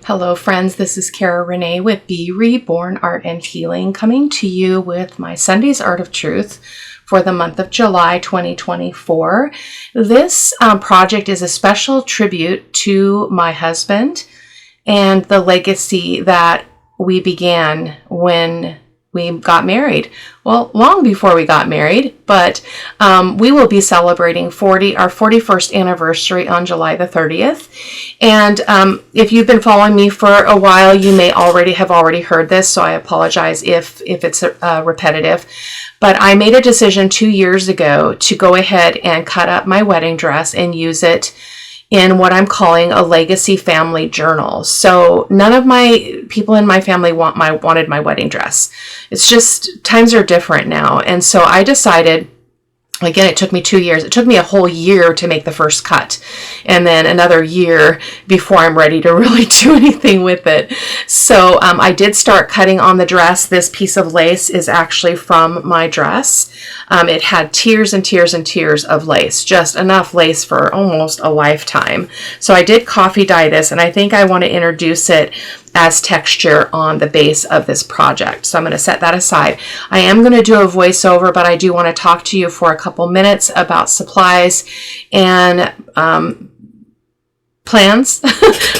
Hello friends, this is Cara-Renee with B.Reborn Art and Healing, coming to you with my Sunday's Art of Truth for the month of July 2024. This project is a special tribute to my husband and the legacy that we began when we got married. Well, long before we got married, but we will be celebrating our 41st anniversary on July the 30th. And if you've been following me for a while, you may have already heard this, so I apologize if it's repetitive. But I made a decision 2 years ago to go ahead and cut up my wedding dress and use it in what I'm calling a legacy family journal. So none of my people in my family wanted my wedding dress. It's just times are different now. And so I decided, again, it took me 2 years. It took me a whole year to make the first cut, and then another year before I'm ready to really do anything with it. So I did start cutting on the dress. This piece of lace is actually from my dress. It had tiers and tiers and tiers of lace, just enough lace for almost a lifetime. So I did coffee dye this, and I think I want to introduce it as texture on the base of this project. So I'm going to set that aside. I am going to do a voiceover, but I do want to talk to you for a couple minutes about supplies and plans,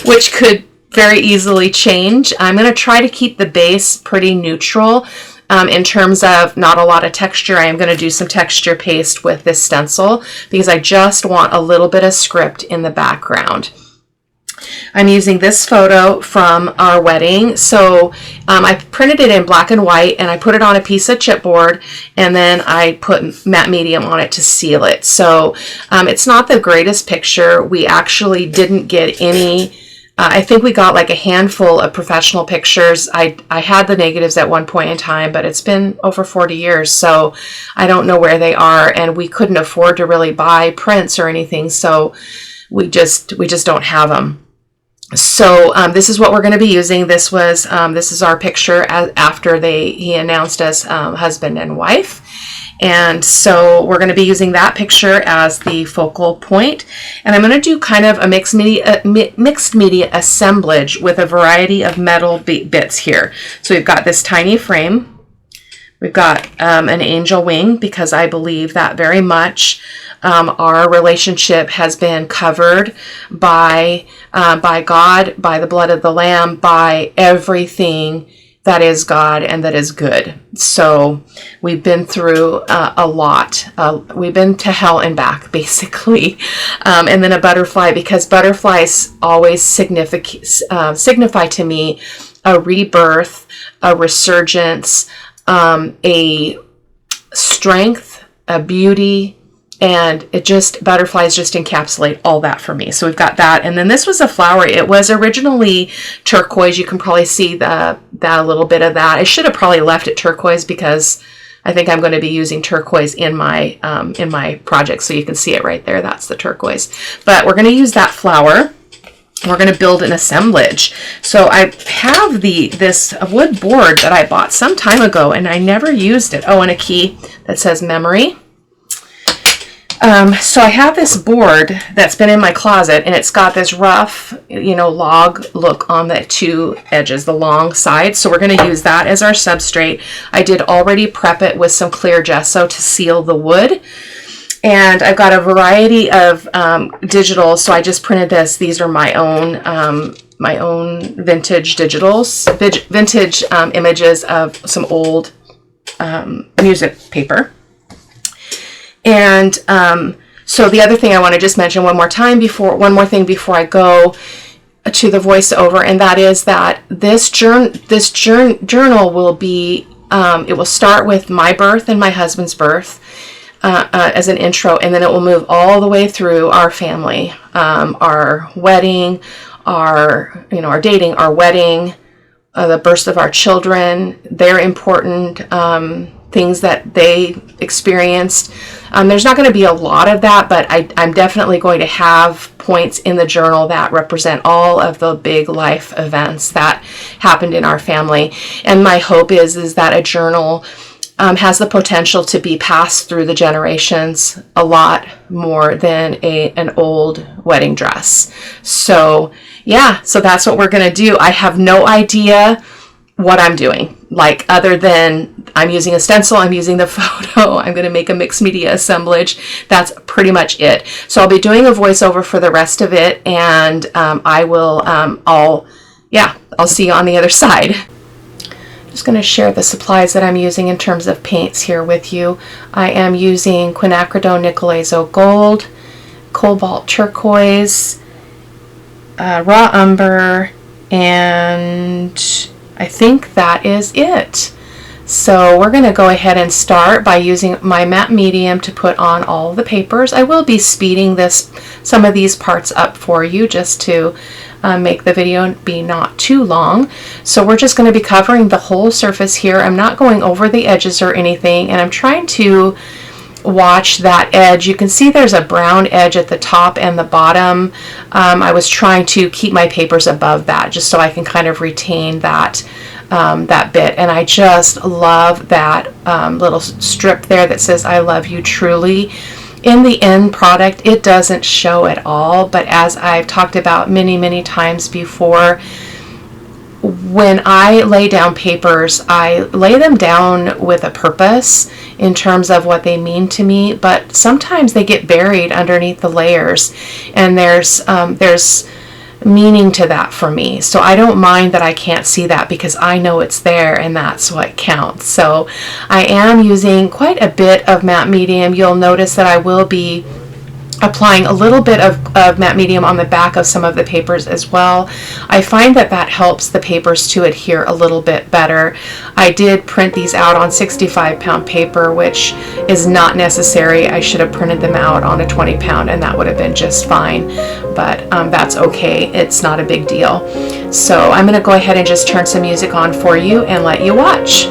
which could very easily change. I'm going to try to keep the base pretty neutral in terms of not a lot of texture. I am going to do some texture paste with this stencil because I just want a little bit of script in the background. I'm using this photo from our wedding. So I printed it in black and white, and I put it on a piece of chipboard, and then I put matte medium on it to seal it. So it's not the greatest picture. We actually didn't get any. I think we got like a handful of professional pictures. I had the negatives at one point in time, but it's been over 40 years, so I don't know where they are, and we couldn't afford to really buy prints or anything, so we just don't have them. So this is what we're going to be using. This is our picture after he announced us husband and wife. And so we're going to be using that picture as the focal point. And I'm going to do kind of a mixed media assemblage with a variety of metal bits here. So we've got this tiny frame. We've got an angel wing, because I believe that very much our relationship has been covered by God, by the blood of the Lamb, by everything that is God and that is good. So we've been through a lot. We've been to hell and back, basically. And then a butterfly, because butterflies always signify to me a rebirth, a resurgence, a strength, a beauty, and butterflies just encapsulate all that for me. So we've got that. And then this was a flower. It was originally turquoise. You can probably see that a little bit of that. I should have probably left it turquoise, because I think I'm going to be using turquoise in my project. So you can see it right there. That's the turquoise. But we're going to use that flower. We're going to build an assemblage. So I have this wood board that I bought some time ago, and I never used it. Oh, and a key that says memory. So I have this board that's been in my closet, and it's got this rough, log look on the two edges, the long side. So we're going to use that as our substrate. I did already prep it with some clear gesso to seal the wood. And I've got a variety of digitals. So I just printed this. These are my own vintage digitals, vintage images of some old music paper. And so the other thing I want to just mention one more thing before I go to the voiceover, and that is that this journal will be, it will start with my birth and my husband's birth as an intro, and then it will move all the way through our family, our wedding, our dating, our wedding, the births of our children, their important things that they experienced. There's not going to be a lot of that, but I'm definitely going to have points in the journal that represent all of the big life events that happened in our family. And my hope is that a journal has the potential to be passed through the generations a lot more than an old wedding dress. So yeah, so that's what we're going to do. I have no idea what I'm doing, like, other than I'm using a stencil, I'm using the photo, I'm going to make a mixed media assemblage. That's pretty much it. So I'll be doing a voiceover for the rest of it, and I will, I'll see you on the other side. Just going to share the supplies that I'm using in terms of paints here with you. I am using quinacridone nickel azo gold, cobalt turquoise, raw umber, and I think that is it. So we're going to go ahead and start by using my matte medium to put on all the papers. I will be speeding some of these parts up for you just to make the video be not too long. So we're just going to be covering the whole surface here. I'm not going over the edges or anything, and I'm trying to watch that edge. You can see there's a brown edge at the top and the bottom. I was trying to keep my papers above that just so I can kind of retain that that bit, and I just love that little strip there that says I love you truly. In the end product, it doesn't show at all, but as I've talked about many times before, when I lay down papers, I lay them down with a purpose in terms of what they mean to me, but sometimes they get buried underneath the layers, and there's meaning to that for me. So I don't mind that I can't see that, because I know it's there, and that's what counts. So I am using quite a bit of matte medium. You'll notice that I will be applying a little bit of matte medium on the back of some of the papers as well. I find that helps the papers to adhere a little bit better. I did print these out on 65-pound paper, which is not necessary. I should have printed them out on a 20-pound, and that would have been just fine, but that's okay. It's not a big deal. So I'm going to go ahead and just turn some music on for you and let you watch.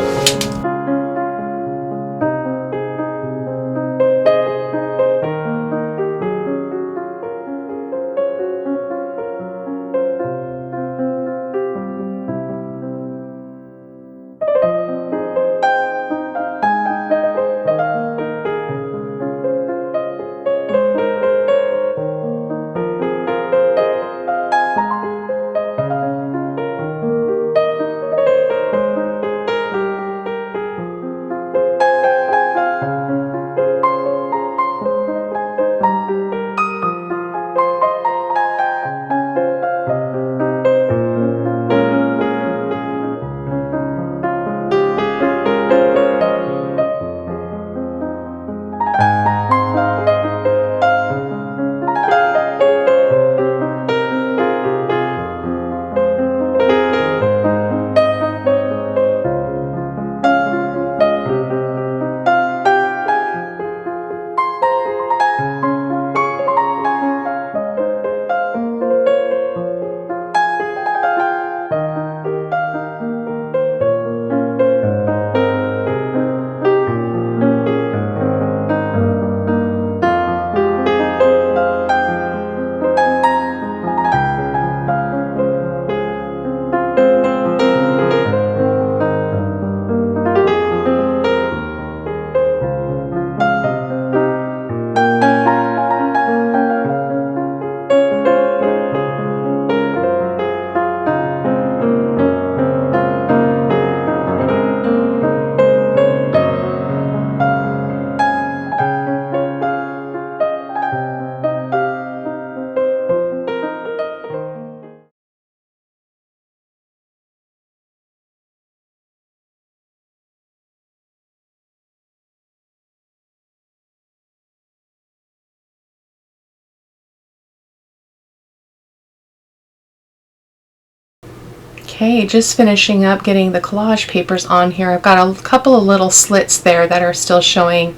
Okay, just finishing up getting the collage papers on here. I've got a couple of little slits there that are still showing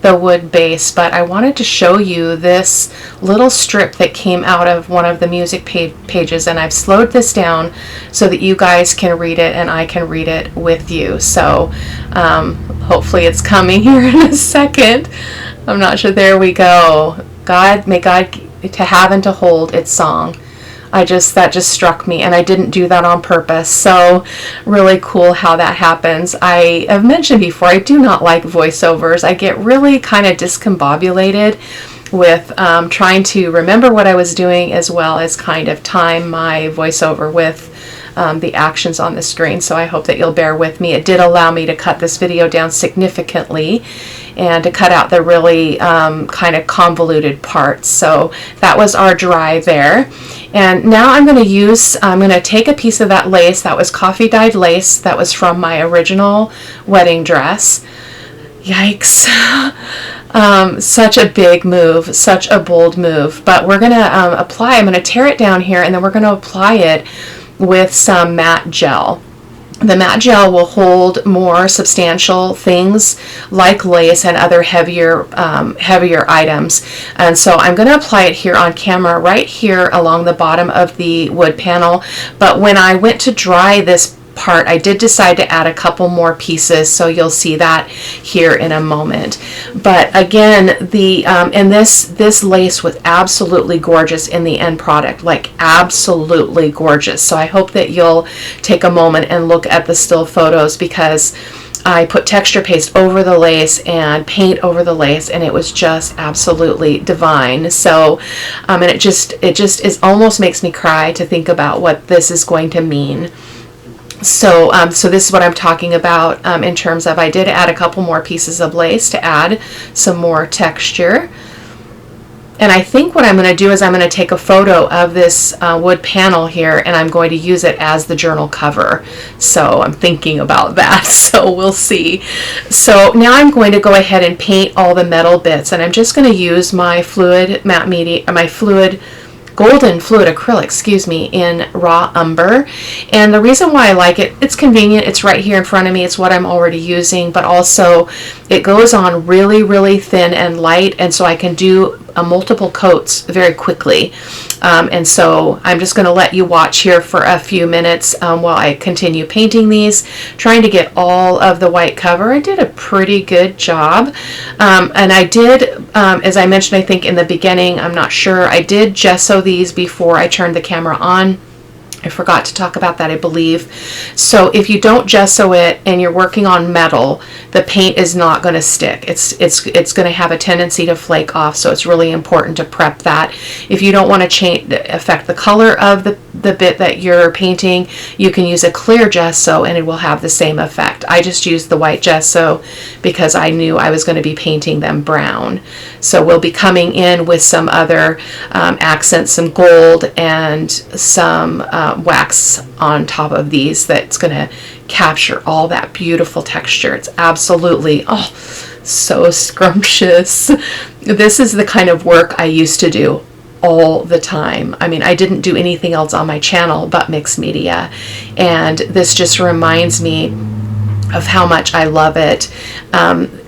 the wood base, but I wanted to show you this little strip that came out of one of the music pages, and I've slowed this down so that you guys can read it and I can read it with you. So hopefully it's coming here in a second. I'm not sure. There we go. God, may God to have and to hold its song. That just struck me, and I didn't do that on purpose. So really cool how that happens. I have mentioned before, I do not like voiceovers. I get really kind of discombobulated with trying to remember what I was doing, as well as kind of time my voiceover with the actions on the screen. So I hope that you'll bear with me. It did allow me to cut this video down significantly and to cut out the really kind of convoluted parts. So that was our dry there. And now I'm going to take a piece of that lace. That was coffee dyed lace that was from my original wedding dress. Yikes. Such a big move, such a bold move. But we're going to I'm going to tear it down here, and then we're going to apply it with some matte gel. The matte gel will hold more substantial things like lace and other heavier items. And so I'm going to apply it here on camera, right here along the bottom of the wood panel. But when I went to dry this part, I did decide to add a couple more pieces, so you'll see that here in a moment. But again, and this lace was absolutely gorgeous in the end product, like absolutely gorgeous. So I hope that you'll take a moment and look at the still photos, because I put texture paste over the lace and paint over the lace, and it was just absolutely divine. So and it just is almost makes me cry to think about what this is going to mean. So so this is what I'm talking about in terms of, I did add a couple more pieces of lace to add some more texture. And I think what I'm going to do is I'm going to take a photo of this wood panel here, and I'm going to use it as the journal cover. So I'm thinking about that, so we'll see. So now I'm going to go ahead and paint all the metal bits, and I'm just going to use my fluid matte media, my golden fluid acrylic, excuse me, in raw umber. And the reason why I like it, it's convenient, it's right here in front of me, it's what I'm already using, but also it goes on really, really thin and light, and so I can do multiple coats very quickly. And so I'm just going to let you watch here for a few minutes while I continue painting these, trying to get all of the white cover. I did a pretty good job. And I did, as I mentioned, I think in the beginning, I'm not sure, I did gesso these before I turned the camera on. I forgot to talk about that, I believe. So if you don't gesso it and you're working on metal, the paint is not going to stick. It's going to have a tendency to flake off, so it's really important to prep that. If you don't want to affect the color of the bit that you're painting, you can use a clear gesso and it will have the same effect. I just used the white gesso because I knew I was going to be painting them brown. So we'll be coming in with some other accents, some gold and some wax on top of these that's going to capture all that beautiful texture. It's absolutely, oh, so scrumptious. This is the kind of work I used to do all the time. I mean, I didn't do anything else on my channel but mixed media, and this just reminds me of how much I love it.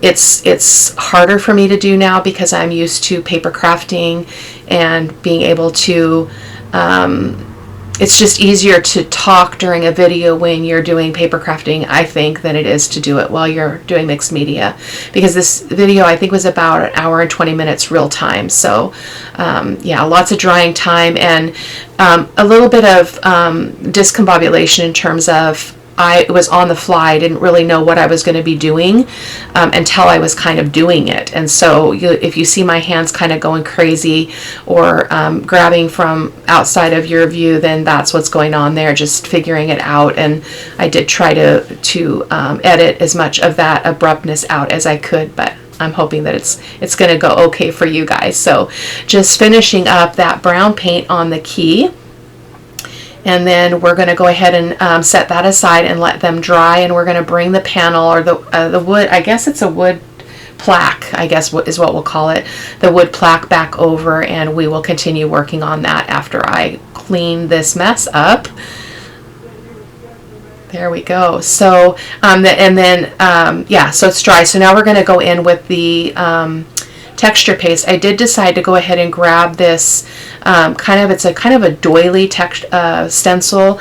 It's harder for me to do now because I'm used to paper crafting and being able to it's just easier to talk during a video when you're doing paper crafting, I think, than it is to do it while you're doing mixed media, because this video I think was about an hour and 20 minutes real time. So yeah, lots of drying time and a little bit of discombobulation in terms of I was on the fly. I didn't really know what I was going to be doing until I was kind of doing it. And so if you see my hands kind of going crazy or grabbing from outside of your view, then that's what's going on there, just figuring it out. And I did try to edit as much of that abruptness out as I could, but I'm hoping that it's going to go okay for you guys. So just finishing up that brown paint on the key. And then we're going to go ahead and set that aside and let them dry. And we're going to bring the panel or the wood, I guess it's a wood plaque, I guess is what we'll call it, the wood plaque back over. And we will continue working on that after I clean this mess up. There we go. So, yeah, so it's dry. So now we're going to go in with the texture paste. I did decide to go ahead and grab this it's a kind of a doily stencil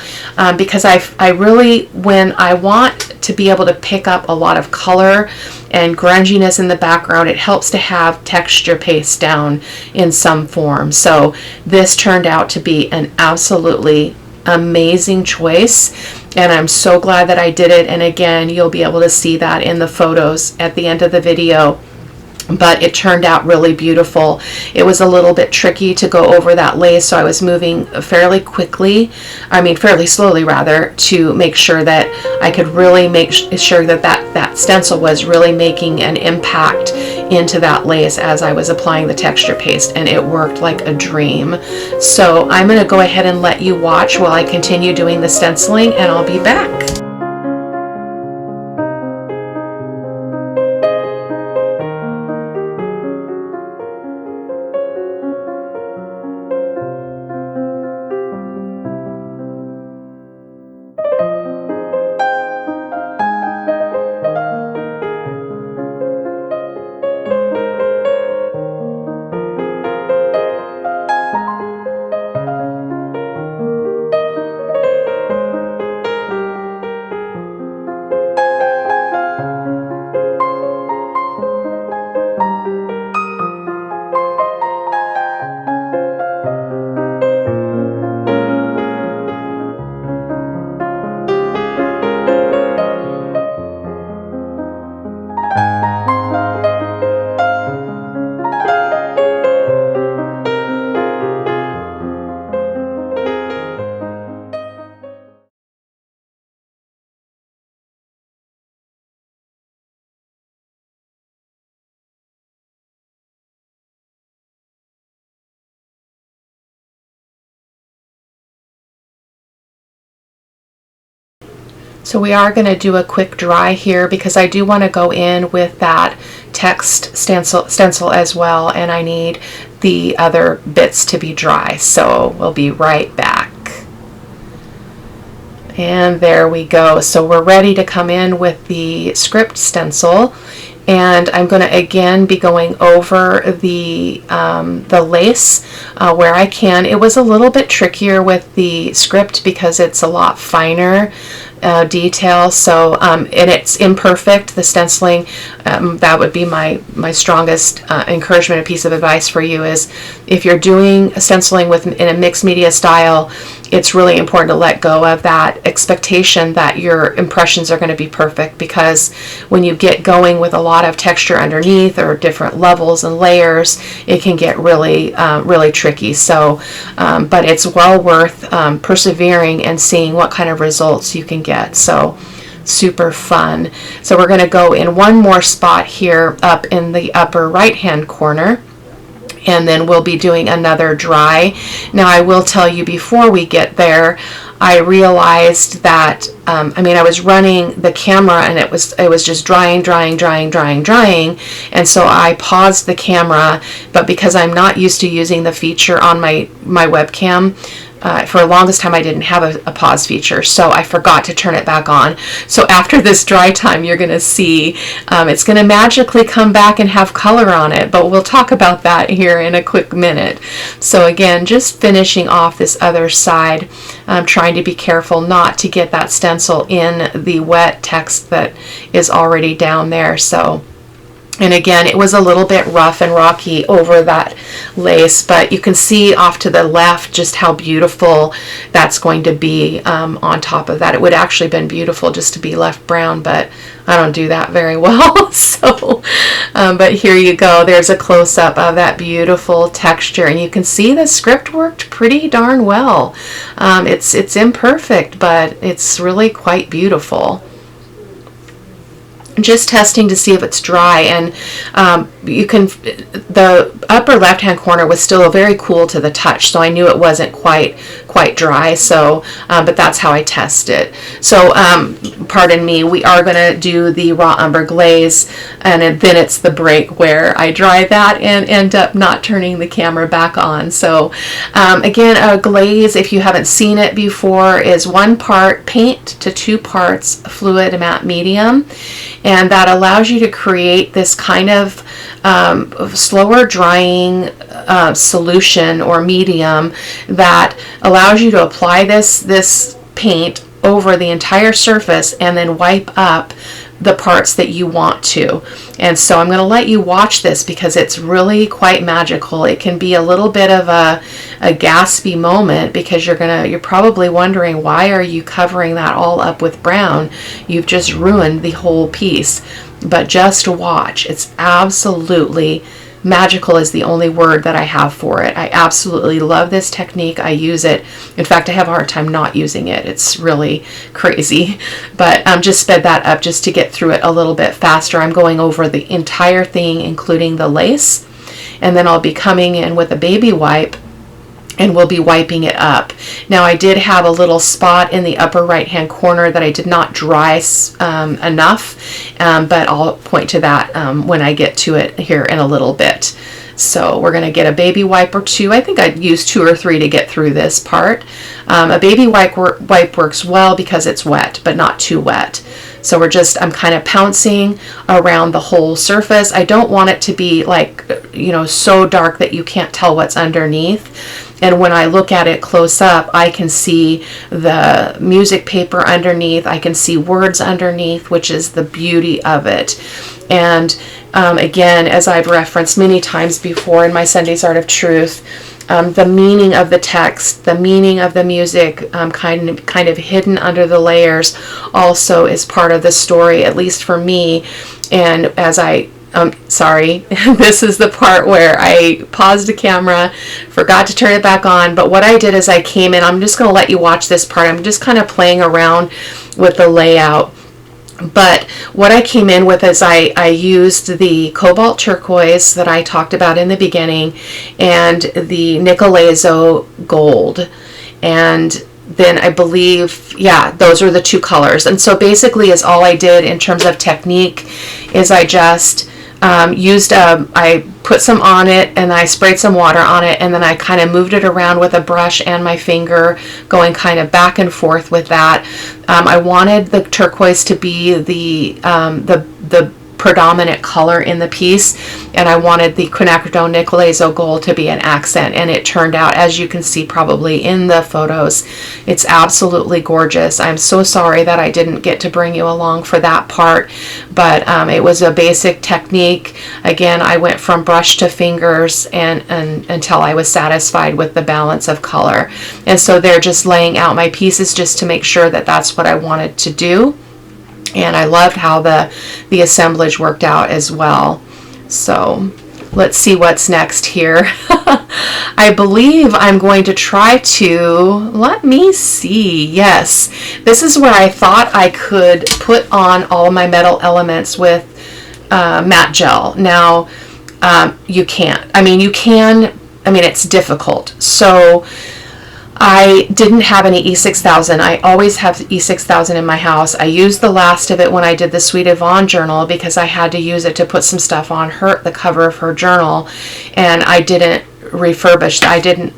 because I really, when I want to be able to pick up a lot of color and grunginess in the background, it helps to have texture paste down in some form. So this turned out to be an absolutely amazing choice, and I'm so glad that I did it. And again, you'll be able to see that in the photos at the end of the video. but it turned out really beautiful. It was a little bit tricky to go over that lace, so I was moving fairly slowly rather, to make sure that I could really make sure that that stencil was really making an impact into that lace as I was applying the texture paste, and it worked like a dream. So I'm going to go ahead and let you watch while I continue doing the stenciling, and I'll be back. So we are going to do a quick dry here because I do want to go in with that text stencil as well, and I need the other bits to be dry. So we'll be right back. And there we go. So we're ready to come in with the script stencil. And I'm going to again be going over the lace where I can. It was a little bit trickier with the script because it's a lot finer detail. So and it's imperfect, the stenciling. That would be my strongest encouragement, a piece of advice for you is if you're doing stenciling in a mixed media style, it's really important to let go of that expectation that your impressions are going to be perfect, because when you get going with a lot of texture underneath or different levels and layers, it can get really tricky. So but it's well worth persevering and seeing what kind of results you can get. So super fun. So we're going to go in one more spot here up in the upper right hand corner, and then we'll be doing another dry. Now I will tell you, before we get there, I realized that I was running the camera and it was just drying, and so I paused the camera, but because I'm not used to using the feature on my webcam, for the longest time I didn't have a pause feature, so I forgot to turn it back on. So after this dry time, you're going to see it's going to magically come back and have color on it, but we'll talk about that here in a quick minute. So again, just finishing off this other side, trying to be careful not to get that stencil in the wet text that is already down there. So, and again, it was a little bit rough and rocky over that lace, but you can see off to the left just how beautiful that's going to be on top of that. It would actually been beautiful just to be left brown, but I don't do that very well. So, but here you go. There's a close-up of that beautiful texture, and you can see the script worked pretty darn well. It's imperfect, but it's really quite beautiful. Just testing to see if it's dry, and the upper left hand corner was still very cool to the touch, so I knew it wasn't quite dry. So but that's how I test it. So pardon me, we are going to do the raw umber glaze, and then it's the break where I dry that and end up not turning the camera back on. So again, a glaze, if you haven't seen it before, is 1 part paint to 2 parts fluid matte medium. And that allows you to create this kind of slower drying solution or medium that allows you to apply this paint over the entire surface and then wipe up the parts that you want to. And so I'm going to let you watch this because it's really quite magical. It can be a little bit of a gaspy moment because you're probably wondering, why are you covering that all up with brown? You've just ruined the whole piece. but just watch. It's absolutely magical is the only word that I have for it. I absolutely love this technique. I use it. In fact, I have a hard time not using it. It's really crazy, but just sped that up just to get through it a little bit faster. I'm going over the entire thing, including the lace, and then I'll be coming in with a baby wipe and we'll be wiping it up. Now, I did have a little spot in the upper right hand corner that I did not dry enough, but I'll point to that when I get to it here in a little bit. So we're going to get a baby wipe or two. I think I'd use 2 or 3 to get through this part. A baby wipe works well because it's wet, but not too wet. So I'm kind of pouncing around the whole surface. I don't want it to be like, so dark that you can't tell what's underneath. And when I look at it close up, I can see the music paper underneath. I can see words underneath, which is the beauty of it. And again, as I've referenced many times before in my Sunday's Art of Truth, the meaning of the text, the meaning of the music, kind of hidden under the layers, also is part of the story, at least for me. And as sorry, this is the part where I paused the camera, forgot to turn it back on, but what I did is I came in, I'm just going to let you watch this part. I'm just kind of playing around with the layout. But what I came in with is I used the cobalt turquoise that I talked about in the beginning and the Nicolazo gold. And then I believe, those are the 2 colors. And so basically is all I did in terms of technique is I just I put some on it and I sprayed some water on it, and then I kind of moved it around with a brush and my finger, going kind of back and forth with that. I wanted the turquoise to be the predominant color in the piece, and I wanted the quinacridone Nicolazo gold to be an accent, and it turned out, as you can see probably in the photos, it's absolutely gorgeous. I'm so sorry that I didn't get to bring you along for that part, but it was a basic technique. Again, I went from brush to fingers and until I was satisfied with the balance of color. And so they're just laying out my pieces just to make sure that that's what I wanted to do. And I loved how the assemblage worked out as well. So let's see what's next here. I believe I'm going to try to, let me see, yes. This is where I thought I could put on all my metal elements with matte gel. Now, you can't. You can, it's difficult. So I didn't have any E6000. I always have E6000 in my house. I used the last of it when I did the Sweet Yvonne journal because I had to use it to put some stuff on the cover of her journal, and I didn't refurbish. I didn't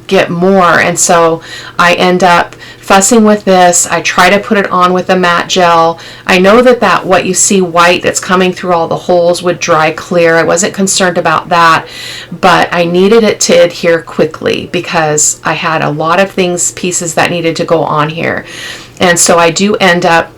get more, and so I end up fussing with this. I try to put it on with the matte gel. I know that what you see white that's coming through all the holes would dry clear. I wasn't concerned about that, but I needed it to adhere quickly because I had a lot of pieces that needed to go on here. And so I do end up,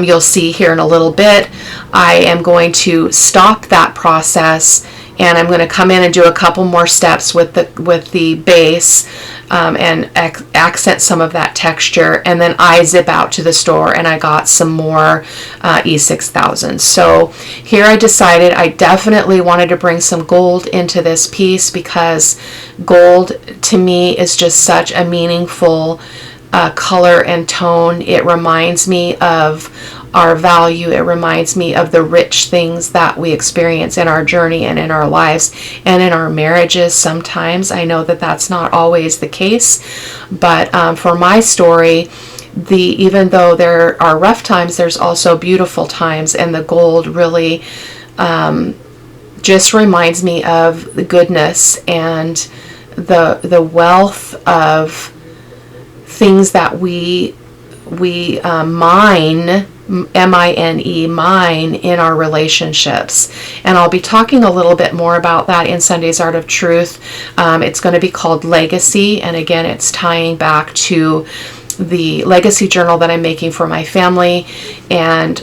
you'll see here in a little bit, I am going to stop that process, and I'm going to come in and do a couple more steps with the base and accent some of that texture, and then I zip out to the store and I got some more E6000. So here I decided I definitely wanted to bring some gold into this piece because gold to me is just such a meaningful color and tone. It reminds me of our value. It reminds me of the rich things that we experience in our journey and in our lives and in our marriages sometimes. I know that that's not always the case, but for my story, even though there are rough times, there's also beautiful times, and the gold really just reminds me of the goodness and the wealth of things that we mine, M-I-N-E, mine in our relationships. And I'll be talking a little bit more about that in Sunday's Art of Truth. It's going to be called Legacy, and again, it's tying back to the legacy journal that I'm making for my family and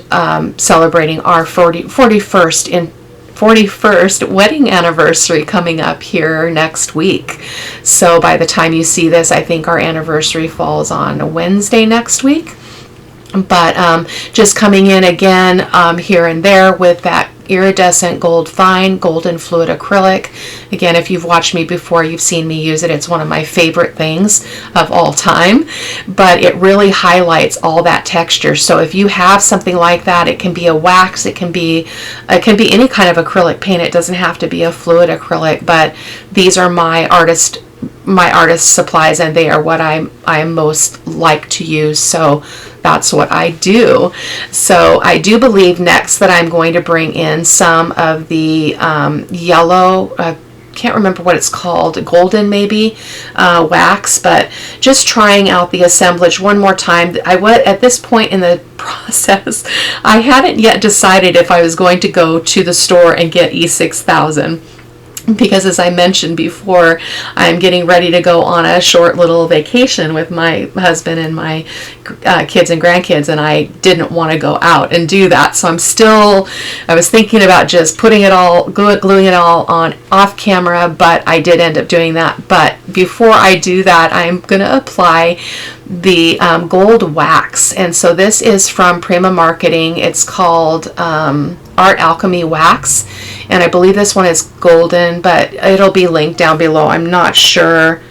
celebrating our 41st wedding anniversary coming up here next week. So by the time you see this, I think our anniversary falls on a Wednesday next week. But just coming in again here and there with that iridescent gold fine, golden fluid acrylic. Again, if you've watched me before, you've seen me use it. It's one of my favorite things of all time, but it really highlights all that texture. So if you have something like that, it can be a wax, it can be any kind of acrylic paint. It doesn't have to be a fluid acrylic, but these are my artist supplies, and they are what I most like to use, so that's what I do. So I do believe next that I'm going to bring in some of the yellow, can't remember what it's called, golden maybe, wax, but just trying out the assemblage one more time. I would, at this point in the process, I hadn't yet decided if I was going to go to the store and get E6000. Because as I mentioned before, I'm getting ready to go on a short little vacation with my husband and my kids and grandkids, and I didn't want to go out and do that. So I was thinking about just putting it all, gluing it all on off camera, but I did end up doing that. But before I do that, I'm going to apply the gold wax. And so this is from Prima Marketing. It's called Art Alchemy Wax, and I believe this one is golden, but it'll be linked down below. I'm not sure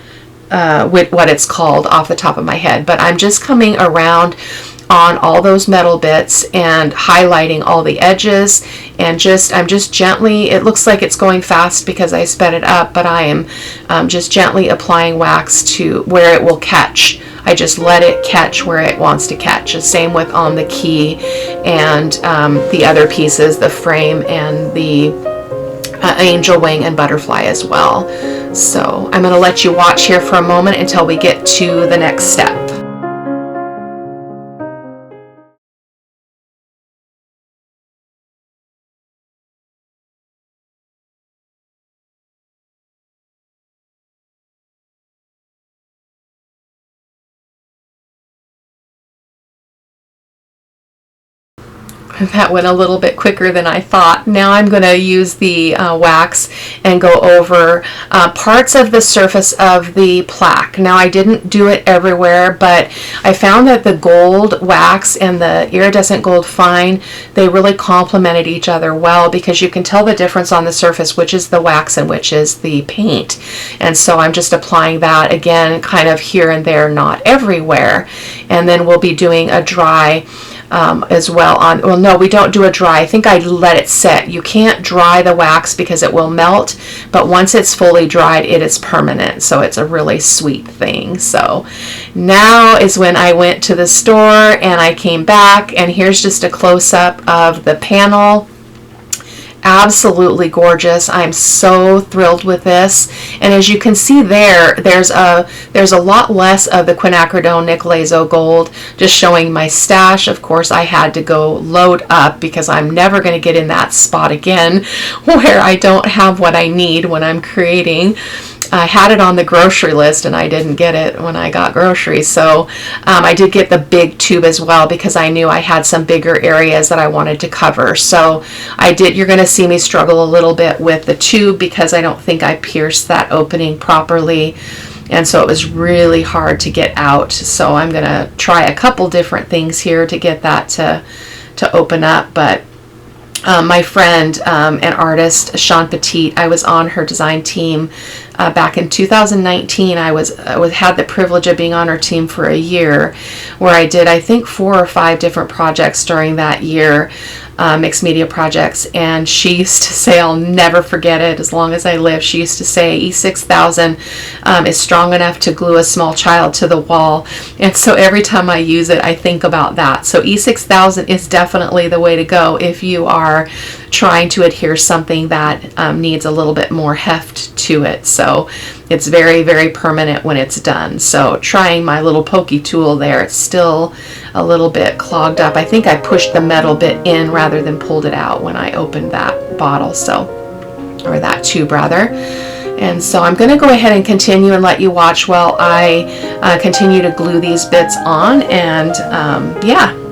what it's called off the top of my head, but I'm just coming around on all those metal bits and highlighting all the edges, and I'm just gently, it looks like it's going fast because I sped it up, but I am just gently applying wax to where it will catch. I just let it catch where it wants to catch. The same with on the key and the other pieces, the frame and the angel wing and butterfly as well. So I'm going to let you watch here for a moment until we get to the next step. That went a little bit quicker than I thought. Now I'm going to use the wax and go over parts of the surface of the plaque. Now I didn't do it everywhere, but I found that the gold wax and the iridescent gold fine, they really complemented each other well, because you can tell the difference on the surface, which is the wax and which is the paint. And so I'm just applying that again, kind of here and there, not everywhere. And then we'll be doing a dry as well on, well, no, we don't do a dry. I think I let it set. You can't dry the wax because it will melt, but once it's fully dried, it is permanent. So it's a really sweet thing. So now is when I went to the store and I came back, and here's just a close-up of the panel. Absolutely gorgeous. I'm so thrilled with this. And as you can see there's a lot less of the quinacridone Nicolazo gold, just showing my stash. Of course, I had to go load up because I'm never going to get in that spot again where I don't have what I need when I'm creating. I had it on the grocery list and I didn't get it when I got groceries. So I did get the big tube as well because I knew I had some bigger areas that I wanted to cover. So you're going to see me struggle a little bit with the tube because I don't think I pierced that opening properly. And so it was really hard to get out. So I'm going to try a couple different things here to get that to open up. But my friend and artist, Sean Petit, I was on her design team back in 2019. I had the privilege of being on her team for a year, where I did, I think, 4 or 5 different projects during that year, mixed media projects. And she used to say, I'll never forget it as long as I live, she used to say E6000 is strong enough to glue a small child to the wall. And so every time I use it, I think about that. So E6000 is definitely the way to go if you are trying to adhere something that needs a little bit more heft to it. So it's very, very permanent when it's done. So trying my little pokey tool there, it's still a little bit clogged up. I think I pushed the metal bit in rather than pulled it out when I opened that bottle, or that tube rather. And so I'm going to go ahead and continue and let you watch while I continue to glue these bits on. And yeah.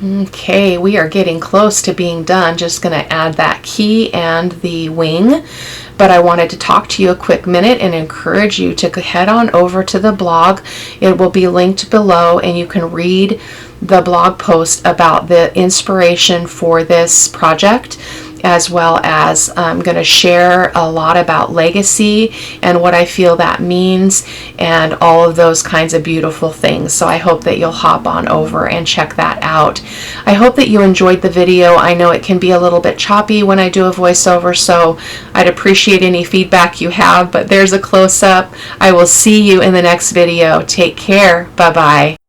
Okay, we are getting close to being done. Just going to add that key and the wing. But I wanted to talk to you a quick minute and encourage you to head on over to the blog. It will be linked below, and you can read the blog post about the inspiration for this project, as well as I'm going to share a lot about legacy and what I feel that means and all of those kinds of beautiful things. So I hope that you'll hop on over and check that out. I hope that you enjoyed the video. I know it can be a little bit choppy when I do a voiceover, so I'd appreciate any feedback you have, but there's a close-up. I will see you in the next video. Take care. Bye-bye.